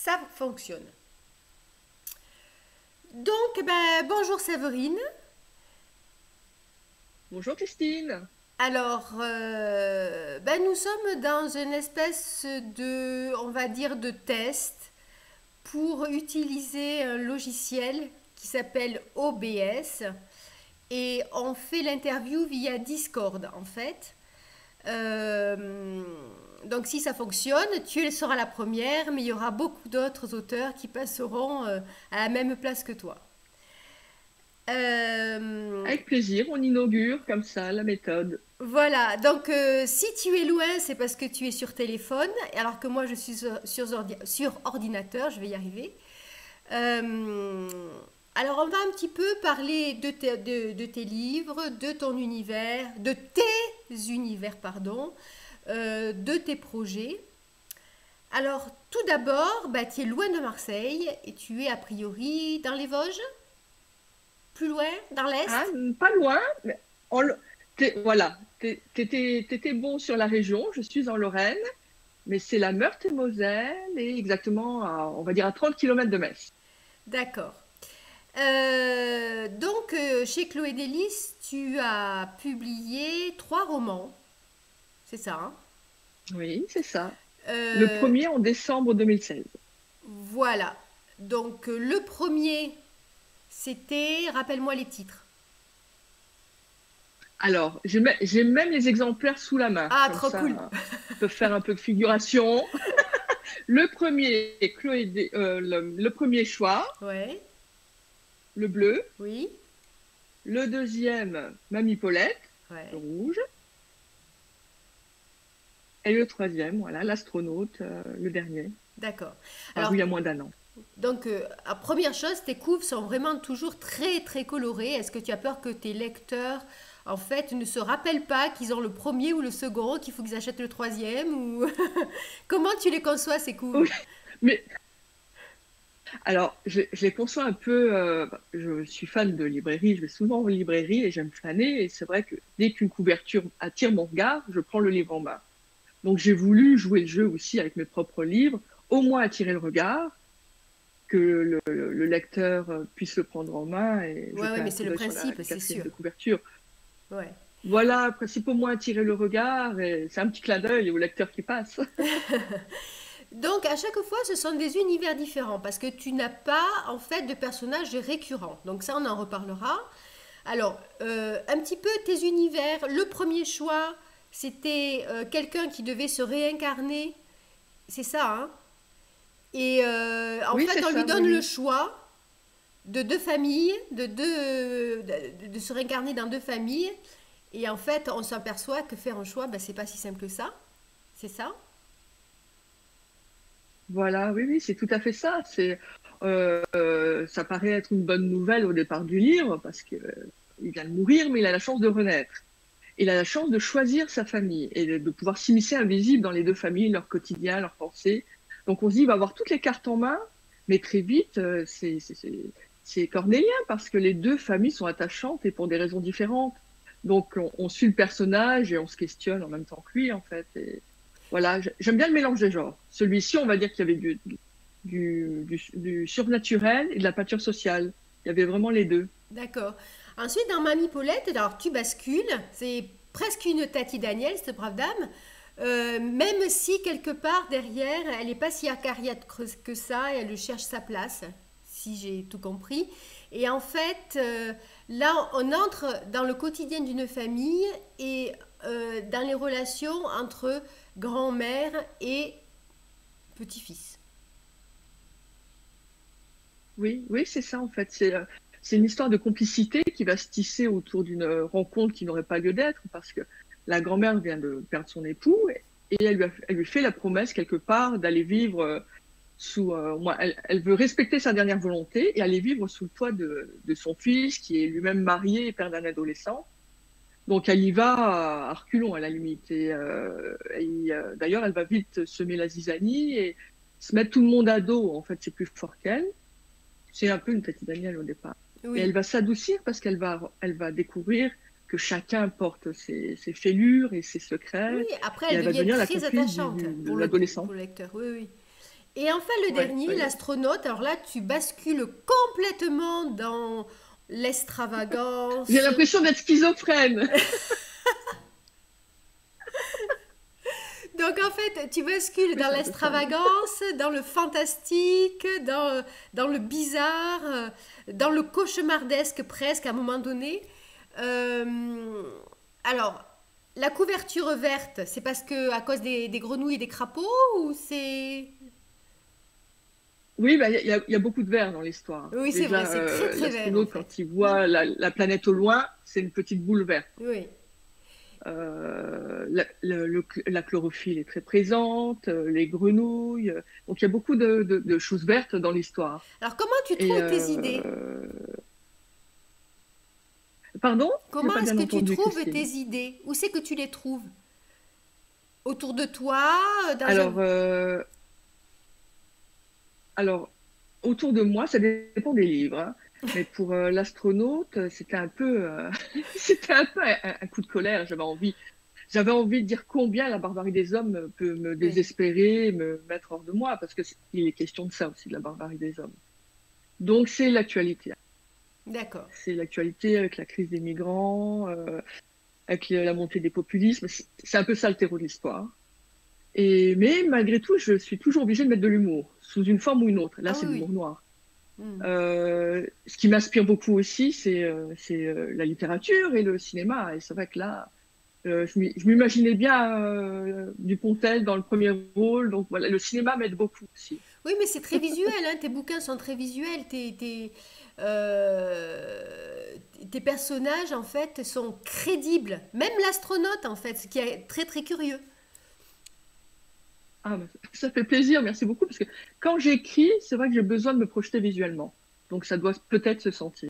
ça fonctionne. Donc, bonjour Séverine. Bonjour Christine. Alors, nous sommes dans une espèce de, on va dire, de test pour utiliser un logiciel qui s'appelle OBS et on fait l'interview via Discord en fait. Euh, donc si ça fonctionne, tu seras la première, mais il y aura beaucoup d'autres auteurs qui passeront à la même place que toi. Euh, Avec plaisir, on inaugure comme ça la méthode. voilà, donc si tu es loin, c'est parce que tu es sur téléphone, alors que moi je suis sur ordinateur, je vais y arriver. Euh, alors on va un petit peu parler de tes livres, de ton univers, de tes univers, pardon, de tes projets. Alors tout d'abord, tu es loin de Marseille et tu es a priori dans les Vosges, plus loin, dans Ah, l'Est. pas loin, mais voilà, t'étais bon sur la région, je suis en Lorraine, mais c'est la Meurthe-et-Moselle et exactement, on va dire à 30 kilomètres de Metz. D'accord. Donc, chez Chloé Délice, tu as publié 3 romans, c'est ça, hein? Oui, c'est ça. Le Euh, premier en décembre 2016. voilà. Donc, le premier, c'était, rappelle-moi les titres. Alors, j'ai même les exemplaires sous la main, Ah, comme trop cool. ça, on peut faire un peu de figuration. Le premier, le premier choix, Ouais, le bleu. oui, Le deuxième, Mamie Paulette, le ouais, rouge. Et le troisième, voilà, l'astronaute, le dernier, d'accord. paru Alors, il y a moins d'un an. donc, la première chose, tes couves sont vraiment toujours très, très colorées. Est-ce que tu as peur que tes lecteurs, en fait, ne se rappellent pas qu'ils ont le premier ou le second, qu'il faut qu'ils achètent le troisième ou... Comment tu les conçois, ces couves? Oui, mais alors, je les conçois un peu. Je suis fan de librairie, je vais souvent en librairie et j'aime flâner. Et c'est vrai que dès qu'une couverture attire mon regard, je prends le livre en main. Donc, j'ai voulu jouer le jeu aussi avec mes propres livres, au moins attirer le regard, que le lecteur puisse le prendre en main et Ouais, ouais, jeter mais un c'est coup le d'œil sur la principe, c'est quatrième sûr. de couverture. Ouais. Voilà, principe au moins attirer le regard et c'est un petit clin d'œil au lecteur qui passe. Donc, à chaque fois, ce sont des univers différents parce que tu n'as pas, en fait, de personnages récurrents. Donc, ça, on en reparlera. Alors, un petit peu tes univers. Le premier choix, c'était quelqu'un qui devait se réincarner. C'est ça, hein? Et en Oui, fait, c'est on lui ça, oui, donne le oui. choix de deux familles, de se réincarner dans deux familles. Et en fait, on s'aperçoit que faire un choix, c'est pas si simple que ça. C'est ça? Voilà, oui, oui, c'est tout à fait ça. Ça paraît être une bonne nouvelle au départ du livre parce que il vient de mourir, mais il a la chance de renaître. Il a la chance de choisir sa famille et de pouvoir s'immiscer invisible dans les deux familles, leur quotidien, leurs pensées. Donc on se dit, il va avoir toutes les cartes en main, mais très vite, c'est cornélien parce que les deux familles sont attachantes et pour des raisons différentes. Donc on suit le personnage et on se questionne en même temps que lui, en fait. Et voilà, j'aime bien le mélange des genres. Celui-ci, on va dire qu'il y avait du surnaturel et de la peinture sociale. Il y avait vraiment les deux. D'accord. Ensuite, dans Mamie Paulette, alors tu bascules, c'est presque une Tati Daniel, cette brave dame, même si quelque part derrière, elle n'est pas si acariate que ça, et elle cherche sa place, si j'ai tout compris. Et en fait, là, on entre dans le quotidien d'une famille et dans les relations entre grand-mère et petit-fils. Oui, oui, c'est ça en fait. C'est une histoire de complicité qui va se tisser autour d'une rencontre qui n'aurait pas lieu d'être parce que la grand-mère vient de perdre son époux et elle lui fait la promesse quelque part d'aller vivre elle veut respecter sa dernière volonté et aller vivre sous le toit de son fils qui est lui-même marié et père d'un adolescent. Donc elle y va à reculons à la limite. D'ailleurs, elle va vite semer la zizanie et se mettre tout le monde à dos. En fait, c'est plus fort qu'elle. C'est un peu une Tati Daniel au départ. Et elle Oui, va s'adoucir parce qu'elle va découvrir que chacun porte ses fêlures et ses oui, secrets. après Et elle elle va devient devenir la très complice attachante de pour l'adolescent. pour le lecteur, oui, oui. Et enfin, le Ouais, dernier, ouais. l'astronaute. Alors là, tu bascules complètement dans J'ai l'extravagance. l'impression d'être schizophrène. Donc en fait, tu bascules Oui, dans c'est un peu ça, oui. l'extravagance, dans le fantastique, dans le bizarre, dans le cauchemardesque presque à un moment donné. Euh, alors, la couverture verte, c'est parce que à cause des grenouilles et des crapauds ou c'est... Oui, bah, il y a beaucoup de vert dans l'histoire. Oui, c'est vrai, Déjà, c'est très très vert en l'astronaute, quand fait. il voit la planète au loin, c'est une petite boule verte. Oui. La chlorophylle est très présente, les grenouilles. Donc, il y a beaucoup de choses vertes dans l'histoire. Alors comment tu Et trouves tes idées? pardon, j'ai Comment pas est-ce bien que tu entendu, trouves tes Christine. idées? Où c'est que tu les trouves? Autour de toi, dans un... Alors, alors, autour de moi, ça dépend des livres, hein. Mais pour l'astronaute, c'était un peu, c'était un peu un coup de colère. J'avais envie de dire combien la barbarie des hommes peut me Oui, désespérer, me mettre hors de moi, parce que il est question de ça aussi, de la barbarie des hommes. Donc c'est l'actualité. d'accord. C'est l'actualité avec la crise des migrants, avec la montée des populismes. C'est un peu ça le terreau de l'histoire. Mais malgré tout, je suis toujours obligée de mettre de l'humour, sous une forme ou une autre. Là, Ah c'est oui, de oui. l'humour noir. Hmm. Ce qui m'inspire beaucoup aussi, c'est la littérature et le cinéma. Et c'est vrai que là, je m'imaginais bien Dupontel dans le premier rôle. Donc voilà, le cinéma m'aide beaucoup aussi. Oui, mais c'est très visuel, hein. Tes bouquins sont très visuels. Tes personnages, en fait, sont crédibles. Même l'astronaute, en fait, ce qui est très, très curieux. Ah, bah, ça fait plaisir, merci beaucoup. Parce que quand j'écris, c'est vrai que j'ai besoin de me projeter visuellement. Donc ça doit peut-être se sentir.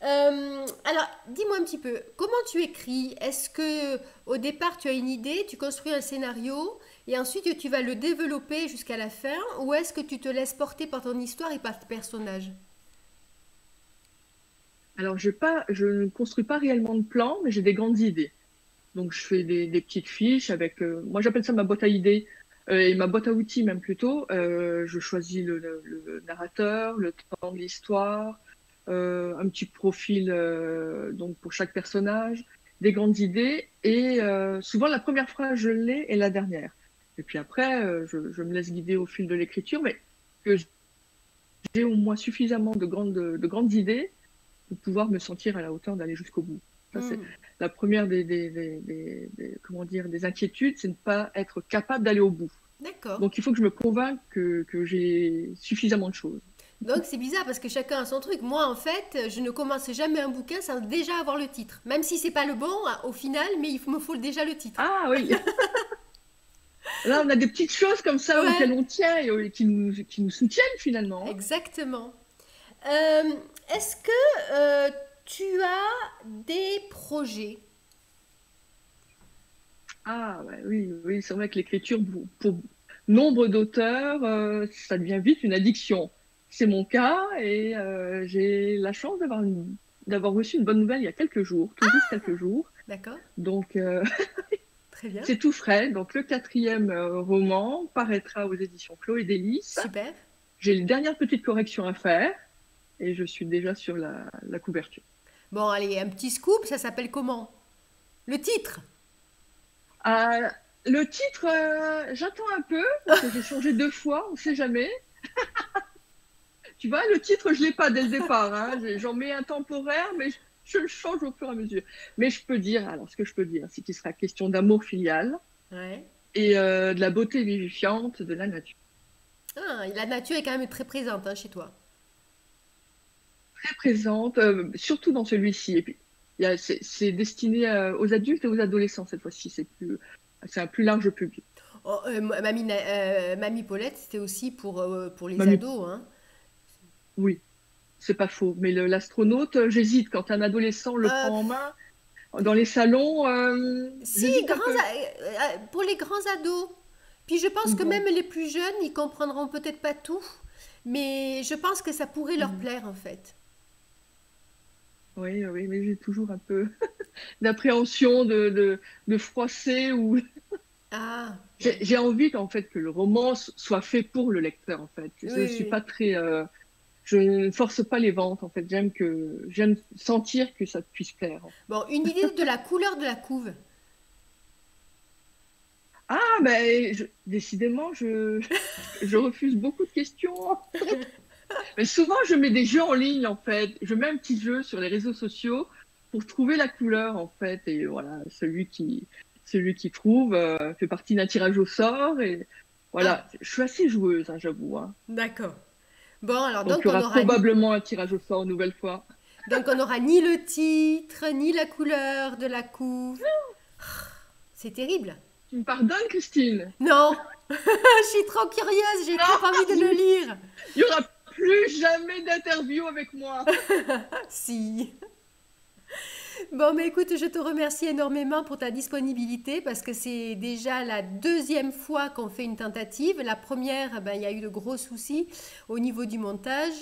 Alors, dis-moi un petit peu, comment tu écris? Est-ce que au départ tu as une idée, tu construis un scénario et ensuite tu vas le développer jusqu'à la fin, ou est-ce que tu te laisses porter par ton histoire et par tes personnages? Alors, je ne construis pas réellement de plan, mais j'ai des grandes idées. Donc, je fais des petites fiches avec, moi j'appelle ça ma boîte à idées et ma boîte à outils même plutôt. Je choisis le narrateur, le temps de l'histoire, un petit profil donc pour chaque personnage, des grandes idées et souvent la première phrase je l'ai et la dernière. Et puis après, je me laisse guider au fil de l'écriture, mais que j'ai au moins suffisamment de grandes idées pour pouvoir me sentir à la hauteur d'aller jusqu'au bout. Ça, c'est Hmm, la première comment dire, des inquiétudes, c'est ne pas être capable d'aller au bout. d'accord. Donc, il faut que je me convainque que j'ai suffisamment de choses. Donc c'est bizarre parce que chacun a son truc. Moi en fait, je ne commence jamais un bouquin sans déjà avoir le titre. Même si c'est pas le bon au final, mais me faut déjà le titre. Ah oui, là, on a des petites choses comme ça auxquelles Ouais, on tient et qui nous soutiennent finalement. exactement. Euh, Est-ce que tu as des projets? Ah ouais, oui, oui, c'est vrai que l'écriture, pour nombre d'auteurs, ça devient vite une addiction. C'est mon cas et j'ai la chance d'avoir reçu une bonne nouvelle il y a quelques jours, tout juste quelques jours. D'accord, Donc, très bien, c'est tout frais. Donc, le quatrième roman paraîtra aux éditions Chloé Délices. super. J'ai les dernières petites corrections à faire et je suis déjà sur la couverture. Bon, allez, un petit scoop, ça s'appelle comment? Le titre? Euh, le titre, j'attends un peu parce que j'ai changé deux fois, on ne sait jamais. Tu vois, le titre, je ne l'ai pas dès le départ, hein. J'en mets un temporaire, mais je le change au fur et à mesure. Mais je peux dire, alors ce que je peux dire, c'est qu'il sera question d'amour filial Ouais. et de la beauté vivifiante de la nature. Ah, la nature est quand même très présente hein, chez toi. Très présente, surtout dans celui-ci. Et puis, c'est destiné aux adultes et aux adolescents cette fois-ci. C'est un plus large public. Oh, Mamie Paulette, c'était aussi pour les Mamie, ados. Hein. oui, c'est pas faux. Mais l'astronaute, j'hésite. Quand un adolescent le Euh, prend en main, dans les salons, Si, j'hésite un peu. pour les grands ados. Puis je pense que Bon. même les plus jeunes, ils comprendront peut-être pas tout, mais je pense que ça pourrait leur Mhm. plaire en fait. Oui, oui, mais j'ai toujours un peu d'appréhension de froisser ou. Ah, ouais. J'ai envie qu'en fait que le roman soit fait pour le lecteur en fait. Oui, Je oui, suis oui. pas très, je ne force pas les ventes en fait. J'aime sentir que ça puisse plaire. Bon, une idée de la couleur de la couve. Ah ben décidément je refuse beaucoup de questions. Mais souvent je mets des jeux en ligne en fait. Je mets un petit jeu sur les réseaux sociaux pour trouver la couleur en fait et voilà celui qui trouve fait partie d'un tirage au sort et Ah, voilà. Je suis assez joueuse hein, j'avoue. Hein. d'accord. Bon, alors Donc, il y aura probablement un tirage au sort une nouvelle fois. donc on aura ni le titre, ni la couleur de la couve. C'est terrible. Tu me pardonnes, Christine? Non, je suis trop curieuse, j'ai trop envie de Non, le lire. il n'y aura plus jamais d'interview avec moi. Si. Bon, mais écoute, je te remercie énormément pour ta disponibilité parce que c'est déjà la deuxième fois qu'on fait une tentative. La première, ben, il y a eu de gros soucis au niveau du montage.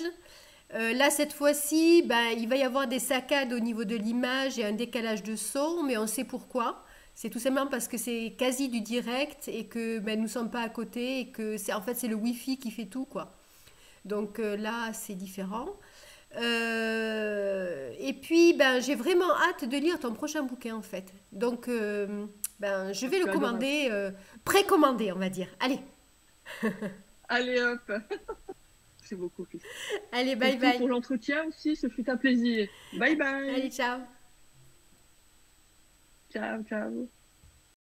Là, cette fois-ci, ben, il va y avoir des saccades au niveau de l'image et un décalage de son, mais on sait pourquoi. C'est tout simplement parce que c'est quasi du direct et que ben, nous ne sommes pas à côté et que c'est en fait c'est le Wi-Fi qui fait tout quoi. Donc là, c'est différent. Et puis, ben, j'ai vraiment hâte de lire ton prochain bouquin en fait. Donc, ben, je vais le Tu es adorable. commander, précommander, on va dire. Allez, Allez hop. Merci beaucoup, Christine. allez, C'est bye tout bye. pour l'entretien aussi. Ce fut un plaisir. Bye Allez, bye. ciao. Ciao, ciao.